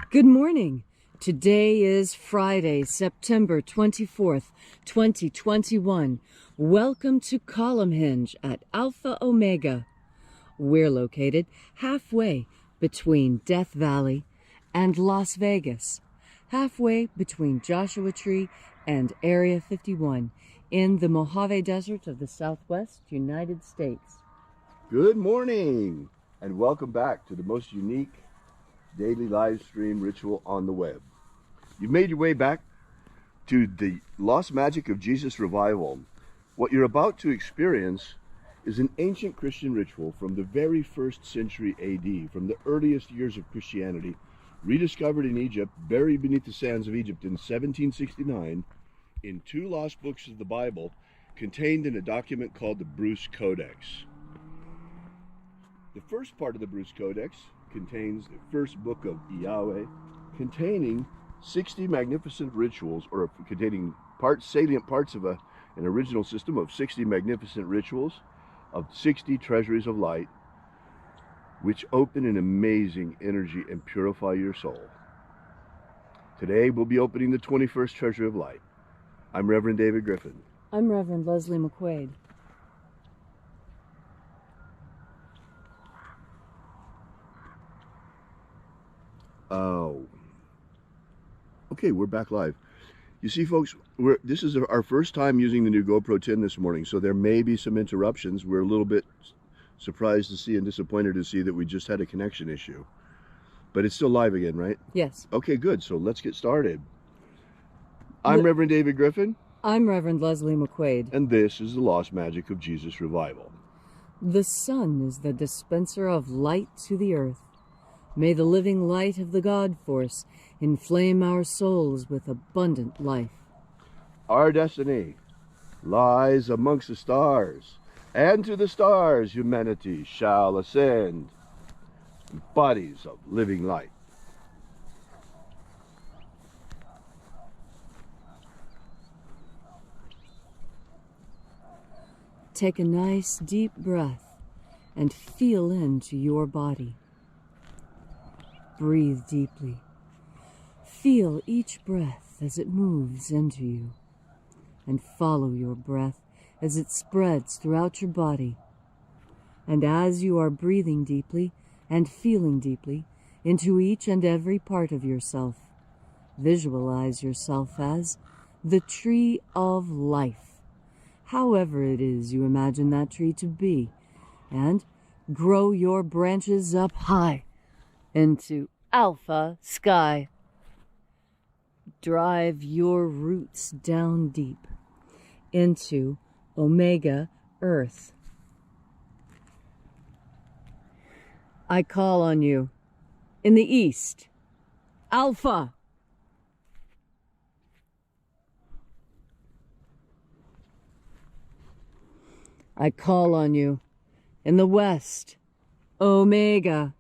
Good morning. Today is Friday, September 24th, 2021. Welcome to Column Hinge at Alpha Omega. We're located halfway between Death Valley and Las Vegas, halfway between Joshua Tree and Area 51 in the Mojave Desert of the Southwest United States. Good morning and welcome back to the most unique daily live stream ritual on the web. You've made your way back to the Lost Magic of Jesus revival. What you're about to experience is an ancient Christian ritual from the very 1st century AD, from the earliest years of Christianity, rediscovered in Egypt, buried beneath the sands of Egypt in 1769, in 2 lost books of the Bible, contained in a document called the Bruce Codex. The first part of the Bruce Codex contains the first book of Yahweh, containing 60 magnificent rituals, or containing salient parts of an original system of 60 magnificent rituals, of 60 treasuries of light, which open an amazing energy and purify your soul. Today we'll be opening the 21st treasury of light. I'm Reverend David Griffin. I'm Reverend Leslie McQuade. Okay, we're back live. You see, folks, this is our first time using the new GoPro 10 this morning, so there may be some interruptions. We're a little bit surprised to see and disappointed to see that we just had a connection issue. But it's still live again, right? Yes. Okay, good. So let's get started. I'm Reverend David Griffin. I'm Reverend Leslie McQuade. And this is the Lost Magic of Jesus revival. The sun is the dispenser of light to the earth. May the living light of the God Force inflame our souls with abundant life. Our destiny lies amongst the stars, and to the stars humanity shall ascend, bodies of living light. Take a nice deep breath and feel into your body. Breathe deeply. Feel each breath as it moves into you, and follow your breath as it spreads throughout your body. And as you are breathing deeply and feeling deeply into each and every part of yourself, visualize yourself as the tree of life, however it is you imagine that tree to be, and grow your branches up high into alpha sky. Drive your roots down deep into omega earth. I call on you in the east, alpha. I call on you in the west, omega.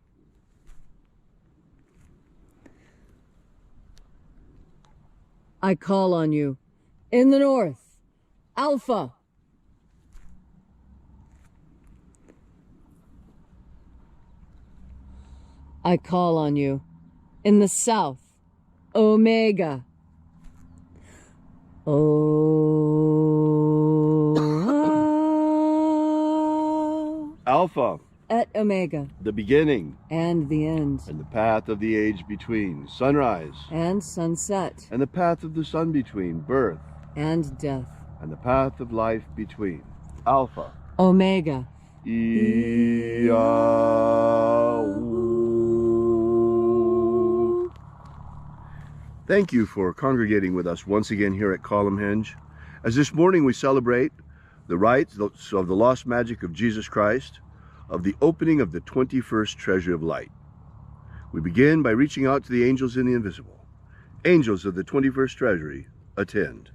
I call on you in the north, alpha. I call on you in the south, omega. Alpha. Et omega. The beginning. And the end. And the path of the age between. Sunrise. And sunset. And the path of the sun between. Birth. And death. And the path of life between. Alpha. Omega. Thank you for congregating with us once again here at Column Hinge, as this morning we celebrate the rites of the lost magic of Jesus Christ, of the opening of the 21st treasury of light. We begin by reaching out to the angels in the invisible. Angels of the 21st treasury, attend.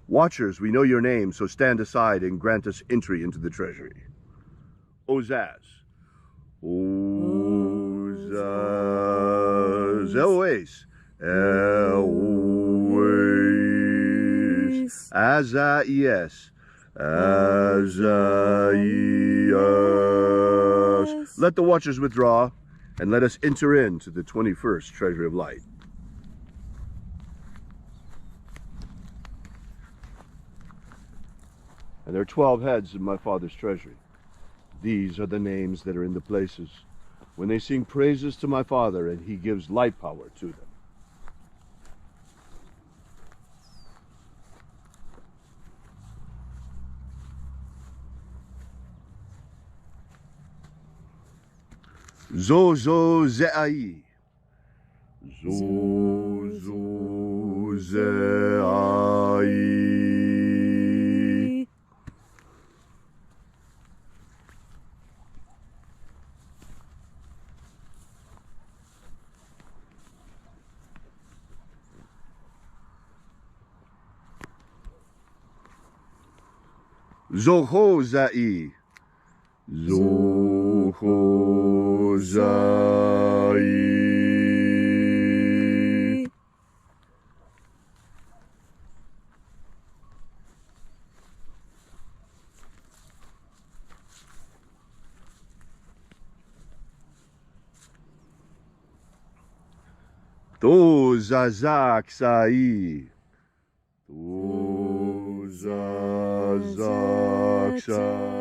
Watchers, we know your name, so stand aside and grant us entry into the treasury. Ozaz. Ozaz. Eloes. Eloes. Azaias. Azaias. Let the watchers withdraw. and let us enter into the 21st treasury of light. And there are 12 heads in my Father's treasury. These are the names that are in the places when they sing praises to my Father, and he gives light power to them. Zozo Zeai. Zozo Zeai. Zoho Zai. Zoho Zai. To Zazak Sai. To Zazak Sai.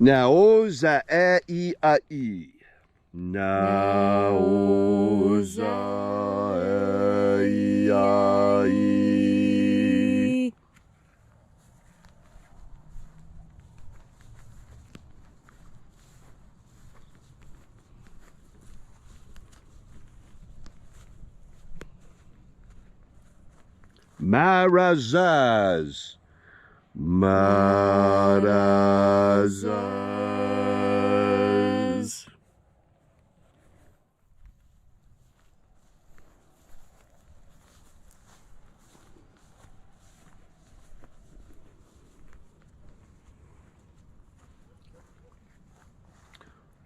Nao za e I a I. Nao za e I a I. Marazaz. Marazaz.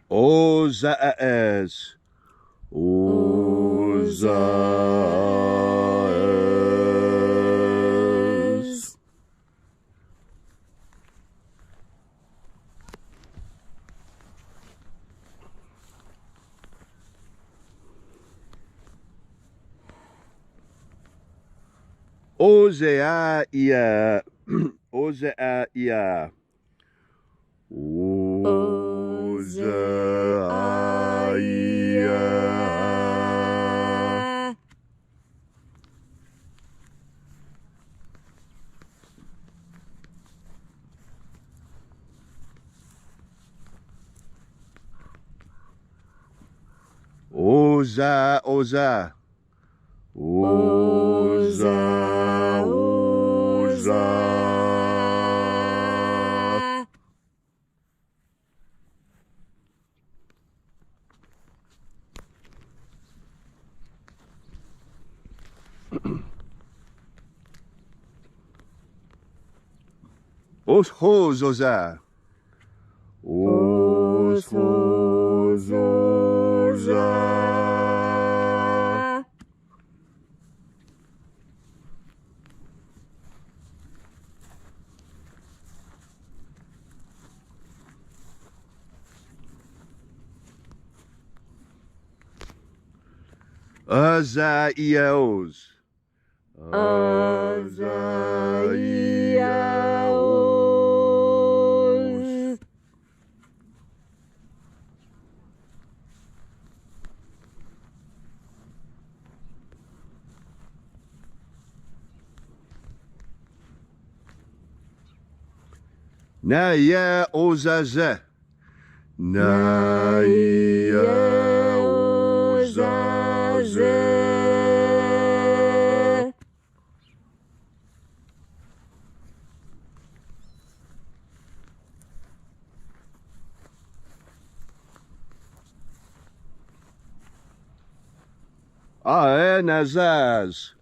Ozaaz. Ozaaz. Ozeaia. Ozeaia. Ozeaia. Oza, Oza. Oza, Oza. Oshozoza. Oshozoza. Azaios. Azaios. Naya Ozaze. Naya Ozaze. Aenazaz.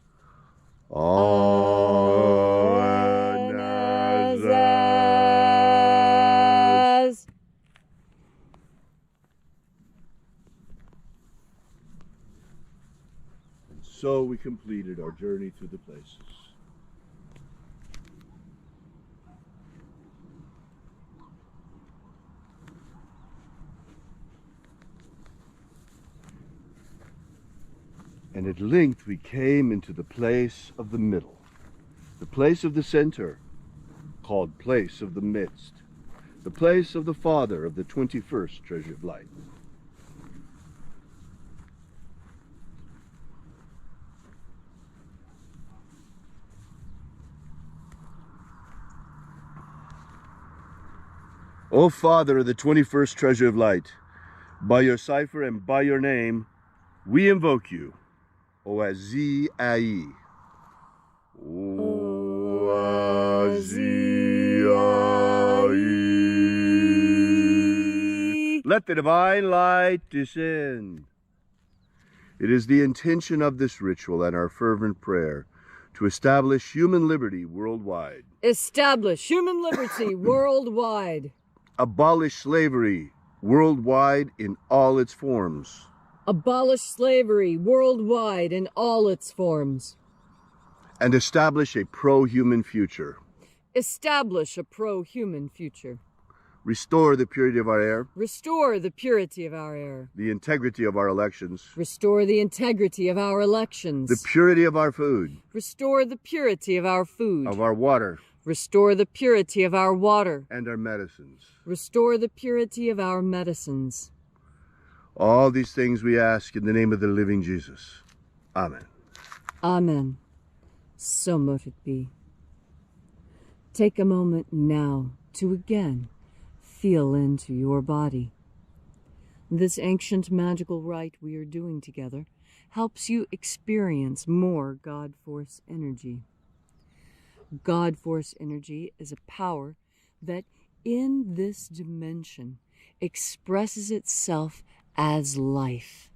Aenazaz. So we completed our journey through the places. And at length we came into the place of the middle, the place of the center, called place of the midst, the place of the Father of the 21st treasure of light. O Father of the 21st treasure of light, by your cipher and by your name, we invoke you. Oazi-ai. Oazi-ai. Let the divine light descend. It is the intention of this ritual and our fervent prayer to establish human liberty worldwide. Establish human liberty worldwide. Abolish slavery worldwide in all its forms. Abolish slavery worldwide in all its forms. And establish a pro-human future. Establish a pro-human future. Restore the purity of our air. Restore the purity of our air. The integrity of our elections. Restore the integrity of our elections. The purity of our food. Restore the purity of our food. Of our water. Restore the purity of our water. And our medicines. Restore the purity of our medicines. All these things we ask in the name of the living Jesus. Amen. Amen. So mote it be. Take a moment now to again feel into your body. This ancient magical rite we are doing together helps you experience more God Force energy. God Force energy is a power that in this dimension expresses itself as life.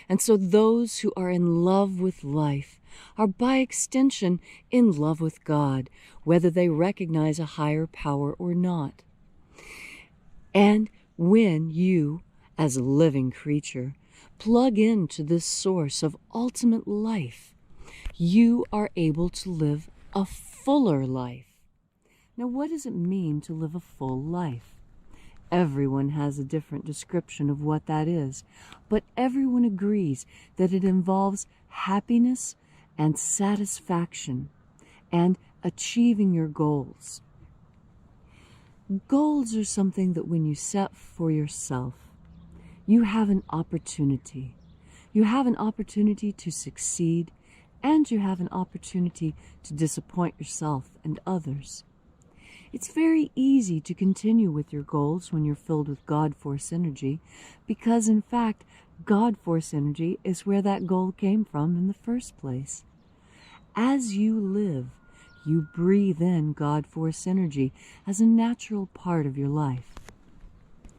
And so those who are in love with life are by extension in love with God, whether they recognize a higher power or not. And when you, as a living creature, plug into this source of ultimate life, you are able to live a fuller life. Now, what does it mean to live a full life? Everyone has a different description of what that is, but everyone agrees that it involves happiness and satisfaction and achieving your goals. Goals are something that when you set for yourself, you have an opportunity. You have an opportunity to succeed, and you have an opportunity to disappoint yourself and others. It's very easy to continue with your goals when you're filled with God Force energy, because in fact, God Force energy is where that goal came from in the first place. As you live, you breathe in God Force energy as a natural part of your life.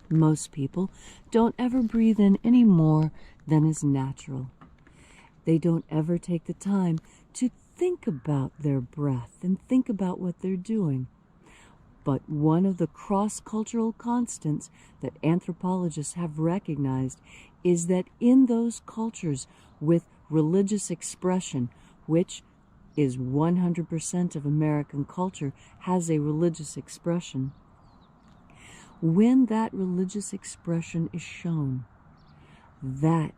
Most people don't ever breathe in any more than is natural. They don't ever take the time to think about their breath and think about what they're doing. But one of the cross-cultural constants that anthropologists have recognized is that in those cultures with religious expression, which is 100% of American culture has a religious expression, when that religious expression is shown, that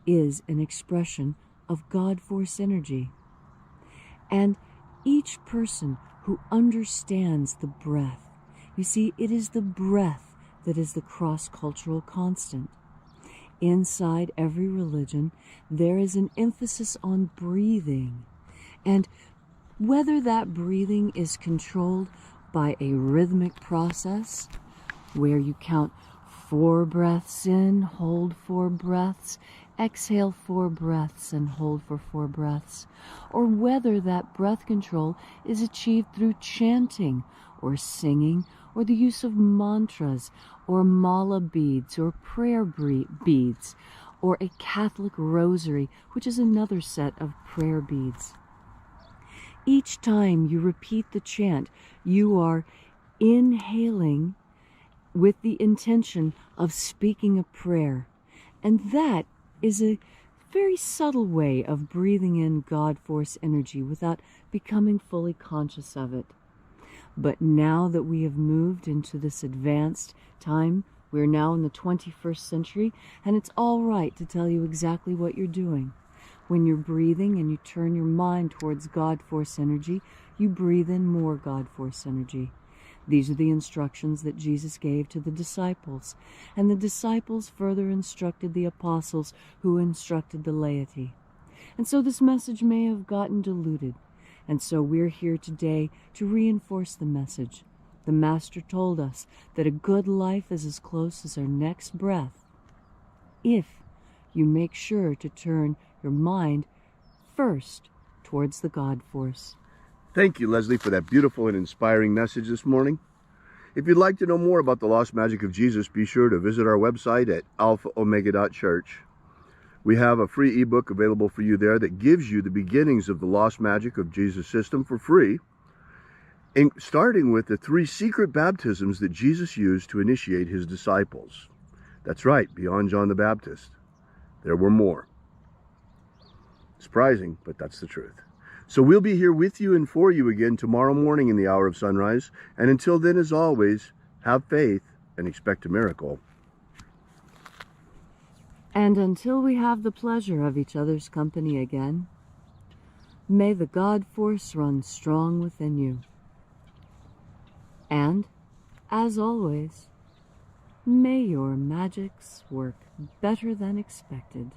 is an expression of God Force energy. And each person who understands the breath, you see, it is the breath that is the cross-cultural constant. Inside every religion, there is an emphasis on breathing. And whether that breathing is controlled by a rhythmic process, where you count 4 breaths in, hold 4 breaths, exhale 4 breaths and hold for 4 breaths, or whether that breath control is achieved through chanting or singing or the use of mantras or mala beads or prayer beads or a Catholic rosary, which is another set of prayer beads. Each time you repeat the chant, you are inhaling with the intention of speaking a prayer. And that is a very subtle way of breathing in God Force energy without becoming fully conscious of it. But now that we have moved into this advanced time, we're now in the 21st century, and it's all right to tell you exactly what you're doing. When you're breathing and you turn your mind towards God Force energy, you breathe in more God Force energy. These are the instructions that Jesus gave to the disciples, and the disciples further instructed the apostles who instructed the laity. And so this message may have gotten diluted, and so we're here today to reinforce the message. The Master told us that a good life is as close as our next breath, if you make sure to turn your mind first towards the God Force. Thank you, Leslie, for that beautiful and inspiring message this morning. If you'd like to know more about the Lost Magic of Jesus, be sure to visit our website at alphaomega.church. We have a free ebook available for you there that gives you the beginnings of the Lost Magic of Jesus system for free, starting with the 3 secret baptisms that Jesus used to initiate his disciples. That's right, beyond John the Baptist, there were more. Surprising, but that's the truth. So we'll be here with you and for you again tomorrow morning in the hour of sunrise. And until then, as always, have faith and expect a miracle. And until we have the pleasure of each other's company again, may the God Force run strong within you. And, as always, may your magics work better than expected.